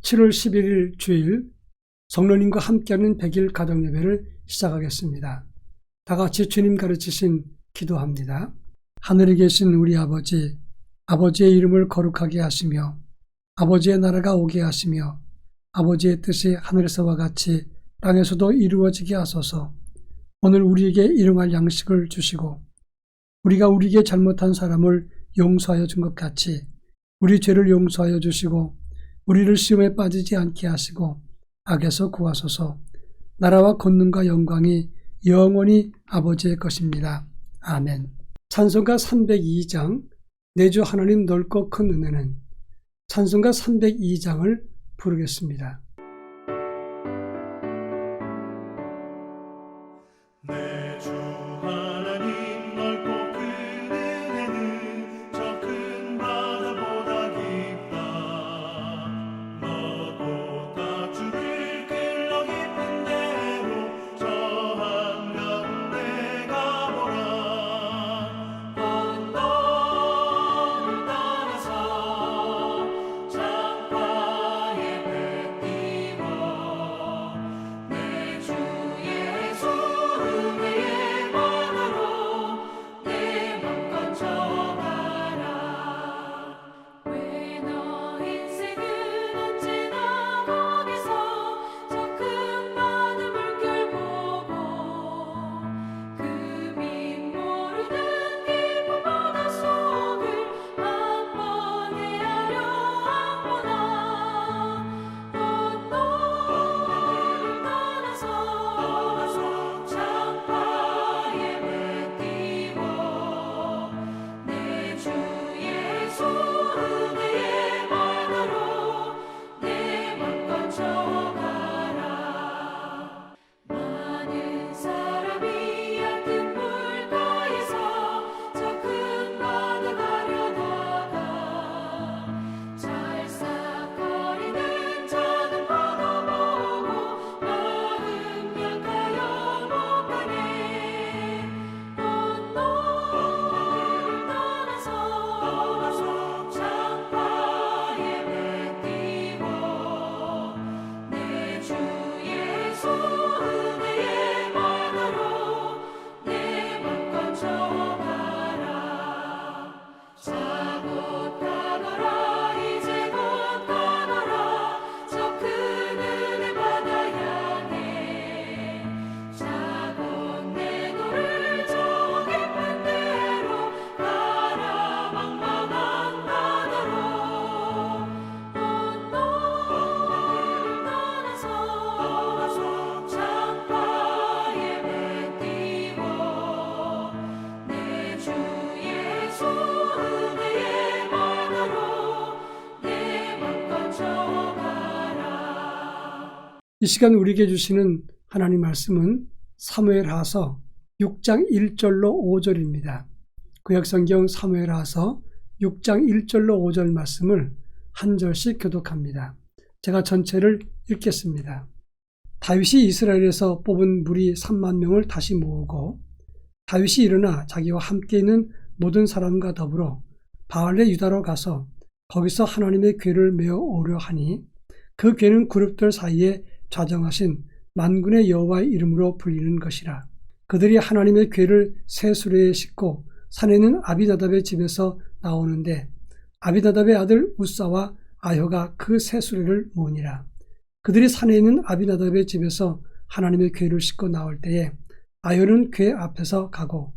7월 11일 주일 성령님과 함께하는 100일 가정예배를 시작하겠습니다. 다 같이 주님 가르치신 기도합니다. 하늘에 계신 우리 아버지, 아버지의 이름을 거룩하게 하시며 아버지의 나라가 오게 하시며 아버지의 뜻이 하늘에서와 같이 땅에서도 이루어지게 하소서. 오늘 우리에게 일용할 양식을 주시고 우리가 우리에게 잘못한 사람을 용서하여 준 것 같이 우리 죄를 용서하여 주시고 우리를 시험에 빠지지 않게 하시고 악에서 구하소서. 나라와 권능과 영광이 영원히 아버지의 것입니다. 아멘. 찬송가 302장 내 주 하나님 넓고 큰 은혜는 찬송가 302장을 부르겠습니다. 내 주 하나님 넓고 큰 은혜는 저 큰 바다보다 깊다. 너도 다 주를 길러 깊은 데로 저 한가운데 가보라. 언덕을 따라서 창가에 배 띄워 내 주 예수 은혜의 바다로 내 맘껏 져가라. 왜 너 인생은 언제나 거기서 저 큰 바다 물결 보고 그 밑 모르는 깊은 바다 속을 한 번 헤아려 안보나. 언덕을 따라서 창가에 배 띄워 내 주 예수 은혜의 바다로 내 맘껏 져가라. 많은 사람이 얕은 물가에서 저 큰 바다 가려다가 찰싹거리는 작은 바다 보고 마음 약하여 못 가네. 언덕을 따라서 창가에 배 띄워 내 주 예수 은혜의 바다로 내 맘껏 져가라. 자 곧 가거라 이제 곧 가거라 저 큰 은혜 바다 향해. 자 곧 내 너를 저 깊은 데로 가라. 망망한 바다로 언덕을 따라서 창가에 배 띄워 내 주 예수 은혜의 바다로 내 맘껏 져가라. 이 시간 우리에게 주시는 하나님 말씀은 사무엘하서 6장 1절로 5절입니다. 구약성경 사무엘하서 6장 1절로 5절 말씀을 한 절씩 교독합니다. 제가 전체를 읽겠습니다. 다윗이 이스라엘에서 뽑은 무리 3만 명을 다시 모으고 다윗이 일어나 자기와 함께 있는 모든 사람과 더불어 바알레 유다로 가서 거기서 하나님의 궤를 메어 오려 하니 그 궤는 그룹들 사이에 좌정하신 만군의 여호와의 이름으로 불리는 것이라. 그들이 하나님의 궤를 새 수레에 싣고 산에는 아비나답의 집에서 나오는데 아비나답의 아들 우사와 아효가 그 새 수레를 모으니라. 그들이 산에 있는 아비나답의 집에서 하나님의 궤를 싣고 나올 때에 아효는 궤 앞에서 가고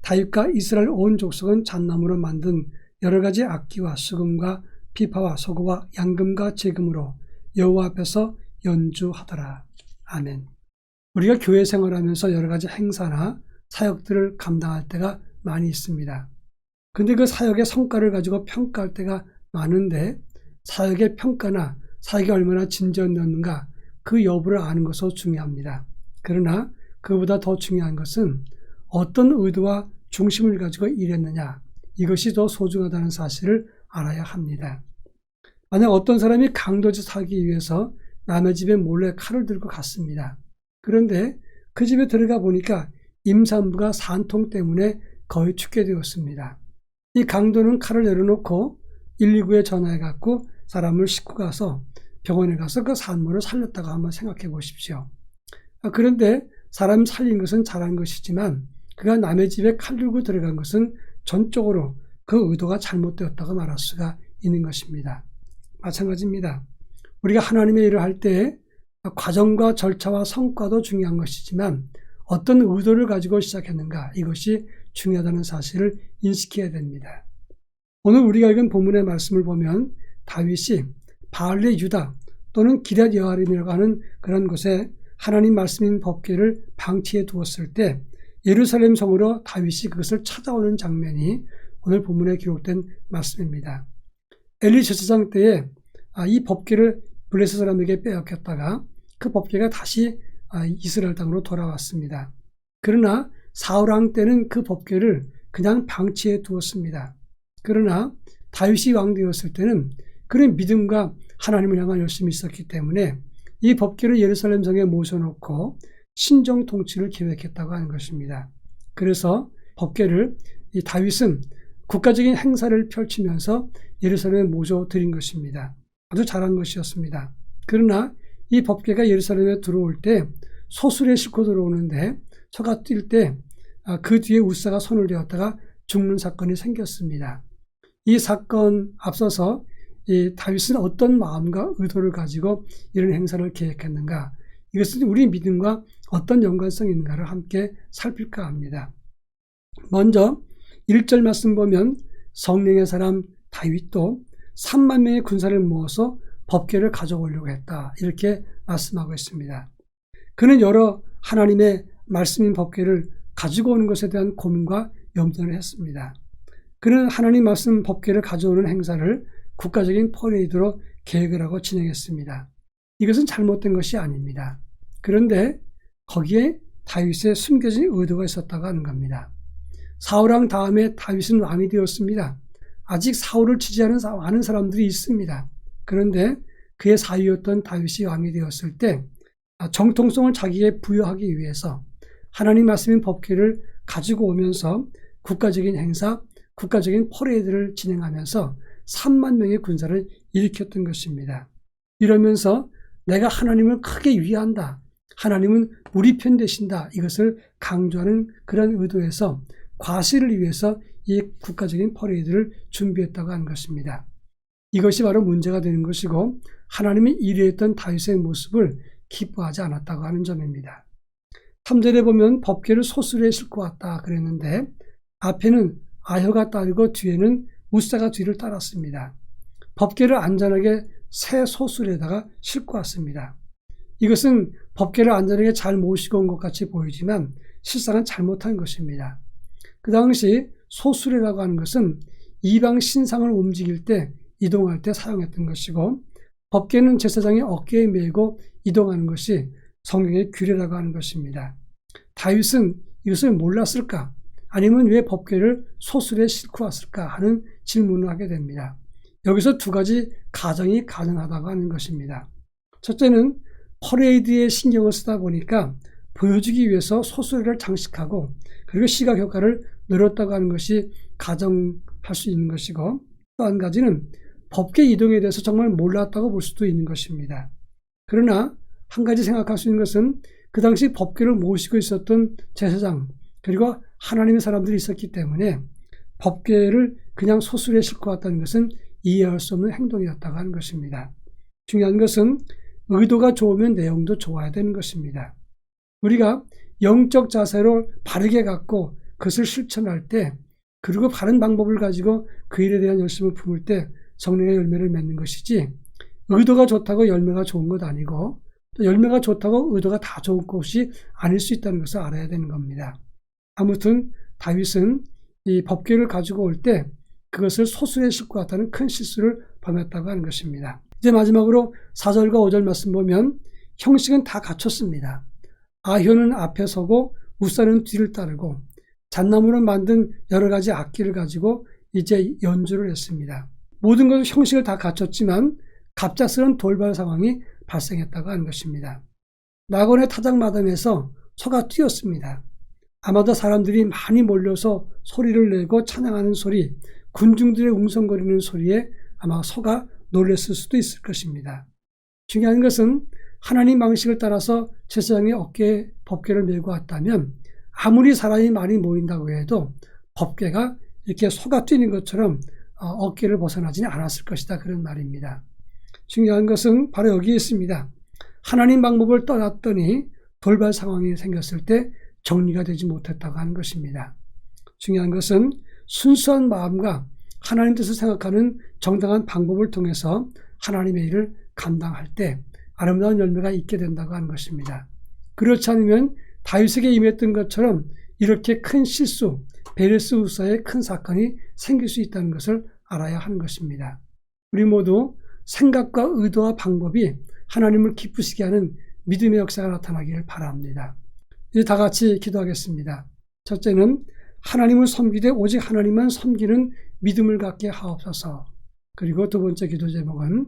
다윗과 이스라엘 온 족속은 잣나무로 만든 여러 가지 악기와 수금과 피파와 소고와 양금과 제금으로 여호와 앞에서 연주하더라. 아멘. 우리가 교회 생활하면서 여러 가지 행사나 사역들을 감당할 때가 많이 있습니다. 근데 그 사역의 성과를 가지고 평가할 때가 많은데 사역의 평가나 사역이 얼마나 진전되었는가 그 여부를 아는 것도 중요합니다. 그러나 그보다 더 중요한 것은 어떤 의도와 중심을 가지고 일했느냐, 이것이 더 소중하다는 사실을 알아야 합니다. 만약 어떤 사람이 강도짓 하기 위해서 남의 집에 몰래 칼을 들고 갔습니다. 그런데 그 집에 들어가 보니까 임산부가 산통 때문에 거의 죽게 되었습니다. 이 강도는 칼을 내려놓고 119에 전화해갖고 사람을 싣고 가서 병원에 가서 그 산모를 살렸다고 한번 생각해 보십시오. 그런데 사람 살린 것은 잘한 것이지만 그가 남의 집에 칼 들고 들어간 것은 전적으로 그 의도가 잘못되었다고 말할 수가 있는 것입니다. 마찬가지입니다. 우리가 하나님의 일을 할 때 과정과 절차와 성과도 중요한 것이지만 어떤 의도를 가지고 시작했는가, 이것이 중요하다는 사실을 인식해야 됩니다. 오늘 우리가 읽은 본문의 말씀을 보면 다윗이 바알레 유다 또는 기럇 여아림이라고 하는 그런 곳에 하나님 말씀인 법궤를 방치해 두었을 때 예루살렘 성으로 다윗이 그것을 찾아오는 장면이 오늘 본문에 기록된 말씀입니다. 엘리 제사장 때에 이 법궤를 블레셋 사람에게 빼앗겼다가 그 법궤가 다시 이스라엘 땅으로 돌아왔습니다. 그러나 사울 왕 때는 그 법궤를 그냥 방치해 두었습니다. 그러나 다윗이 왕 되었을 때는 그런 믿음과 하나님을 향한 열심이 있었기 때문에 이 법궤를 예루살렘 성에 모셔놓고 신정 통치를 계획했다고 하는 것입니다. 그래서 법궤를 이 다윗은 국가적인 행사를 펼치면서 예루살렘에 모셔드린 것입니다. 아주 잘한 것이었습니다. 그러나 이 법궤가 예루살렘에 들어올 때 소술에 싣고 들어오는데 소가 뛸 때 그 뒤에 우사가 손을 대었다가 죽는 사건이 생겼습니다. 이 사건 앞서서 이 다윗은 어떤 마음과 의도를 가지고 이런 행사를 계획했는가, 이것은 우리 믿음과 어떤 연관성이 있는가를 함께 살필까 합니다. 먼저 1절 말씀 보면 성령의 사람 다윗도 3만 명의 군사를 모아서 법궤를 가져오려고 했다, 이렇게 말씀하고 있습니다. 그는 여러 하나님의 말씀인 법궤를 가지고 오는 것에 대한 고민과 염려를 했습니다. 그는 하나님 말씀 법궤를 가져오는 행사를 국가적인 퍼레이드로 계획을 하고 진행했습니다. 이것은 잘못된 것이 아닙니다. 그런데 거기에 다윗의 숨겨진 의도가 있었다고 하는 겁니다. 사울왕 다음에 다윗은 왕이 되었습니다. 아직 사울을 지지하는 많은 사람들이 있습니다. 그런데 그의 사위였던 다윗이 왕이 되었을 때 정통성을 자기에게 부여하기 위해서 하나님 말씀인 법궤를 가지고 오면서 국가적인 행사, 국가적인 퍼레이드를 진행하면서 3만 명의 군사를 일으켰던 것입니다. 이러면서 내가 하나님을 크게 위한다, 하나님은 우리 편 되신다, 이것을 강조하는 그런 의도에서 과시를 위해서 이 국가적인 퍼레이드를 준비했다고 하는 것입니다. 이것이 바로 문제가 되는 것이고 하나님이 이래했던 다윗의 모습을 기뻐하지 않았다고 하는 점입니다. 3절에 보면 법궤를 소수리에 싣고 왔다 그랬는데 앞에는 아효가 따르고 뒤에는 우사가 뒤를 따랐습니다. 법궤를 안전하게 새 소수리에다가 싣고 왔습니다. 이것은 법궤를 안전하게 잘 모시고 온 것 같이 보이지만 실상은 잘못한 것입니다. 그 당시 소수리라고 하는 것은 이방 신상을 움직일 때, 이동할 때 사용했던 것이고 법궤는 제사장이 어깨에 메고 이동하는 것이 성경의 규례라고 하는 것입니다. 다윗은 이것을 몰랐을까? 아니면 왜 법궤를 소수리에 싣고 왔을까 하는 질문을 하게 됩니다. 여기서 두 가지 가정이 가능하다고 하는 것입니다. 첫째는 퍼레이드에 신경을 쓰다 보니까 보여주기 위해서 소수리를 장식하고 그리고 시각 효과를 늘었다고 하는 것이 가정할 수 있는 것이고, 또 한 가지는 법궤 이동에 대해서 정말 몰랐다고 볼 수도 있는 것입니다. 그러나 한 가지 생각할 수 있는 것은 그 당시 법궤를 모시고 있었던 제사장 그리고 하나님의 사람들이 있었기 때문에 법궤를 그냥 소수리에 싣고 왔다는 것은 이해할 수 없는 행동이었다고 하는 것입니다. 중요한 것은 의도가 좋으면 내용도 좋아야 되는 것입니다. 우리가 영적 자세로 바르게 갖고 그것을 실천할 때, 그리고 바른 방법을 가지고 그 일에 대한 열심을 품을 때 성령의 열매를 맺는 것이지, 의도가 좋다고 열매가 좋은 것 아니고 또 열매가 좋다고 의도가 다 좋은 것이 아닐 수 있다는 것을 알아야 되는 겁니다. 아무튼 다윗은 이 법궤를 가지고 올 때 그것을 소수리에 싣고 왔다는 큰 실수를 범했다고 하는 것입니다. 이제 마지막으로 4절과 5절 말씀 보면 형식은 다 갖췄습니다. 아효는 앞에 서고 우사는 뒤를 따르고 잣나무로 만든 여러 가지 악기를 가지고 이제 연주를 했습니다. 모든 것은 형식을 다 갖췄지만 갑작스러운 돌발 상황이 발생했다고 하는 것입니다. 낙원의 타작마당에서 소가 뛰었습니다. 아마도 사람들이 많이 몰려서 소리를 내고 찬양하는 소리, 군중들의 웅성거리는 소리에 아마 소가 놀랐을 수도 있을 것입니다. 중요한 것은 하나님 방식을 따라서 제사장의 어깨에 법궤를 메고 왔다면 아무리 사람이 많이 모인다고 해도 법궤가 이렇게 소가 뛰는 것처럼 어깨를 벗어나지는 않았을 것이다. 그런 말입니다. 중요한 것은 바로 여기에 있습니다. 하나님 방법을 떠났더니 돌발 상황이 생겼을 때 정리가 되지 못했다고 하는 것입니다. 중요한 것은 순수한 마음과 하나님 뜻을 생각하는 정당한 방법을 통해서 하나님의 일을 감당할 때 아름다운 열매가 있게 된다고 하는 것입니다. 그렇지 않으면 다윗에게 임했던 것처럼 이렇게 큰 실수, 베레스 후사의 큰 사건이 생길 수 있다는 것을 알아야 하는 것입니다. 우리 모두 생각과 의도와 방법이 하나님을 기쁘시게 하는 믿음의 역사가 나타나기를 바랍니다. 이제 다 같이 기도하겠습니다. 첫째는 하나님을 섬기되 오직 하나님만 섬기는 믿음을 갖게 하옵소서. 그리고 두 번째 기도 제목은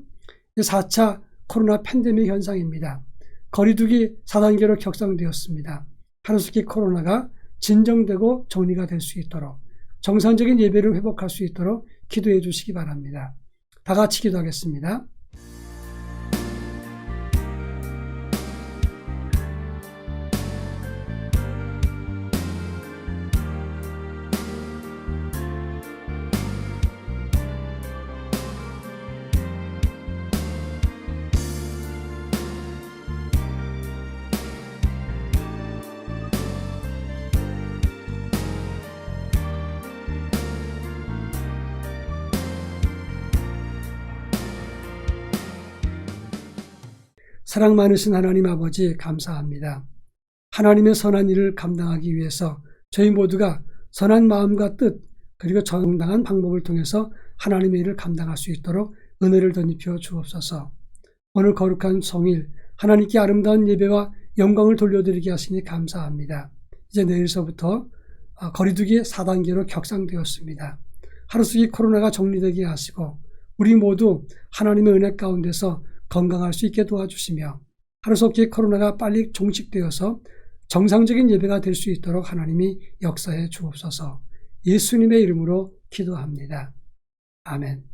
4차 코로나 팬데믹 현상입니다. 거리두기 4단계로 격상되었습니다. 하루속히 코로나가 진정되고 정리가 될 수 있도록 정상적인 예배를 회복할 수 있도록 기도해 주시기 바랍니다. 다 같이 기도하겠습니다. 사랑 많으신 하나님 아버지 감사합니다. 하나님의 선한 일을 감당하기 위해서 저희 모두가 선한 마음과 뜻 그리고 정당한 방법을 통해서 하나님의 일을 감당할 수 있도록 은혜를 덧입혀 주옵소서. 오늘 거룩한 성일 하나님께 아름다운 예배와 영광을 돌려드리게 하시니 감사합니다. 이제 내일서부터 거리두기 4단계로 격상되었습니다. 하루속히 코로나가 정리되게 하시고 우리 모두 하나님의 은혜 가운데서 건강할 수 있게 도와주시며 하루속히 코로나가 빨리 종식되어서 정상적인 예배가 될 수 있도록 하나님이 역사해 주옵소서. 예수님의 이름으로 기도합니다. 아멘.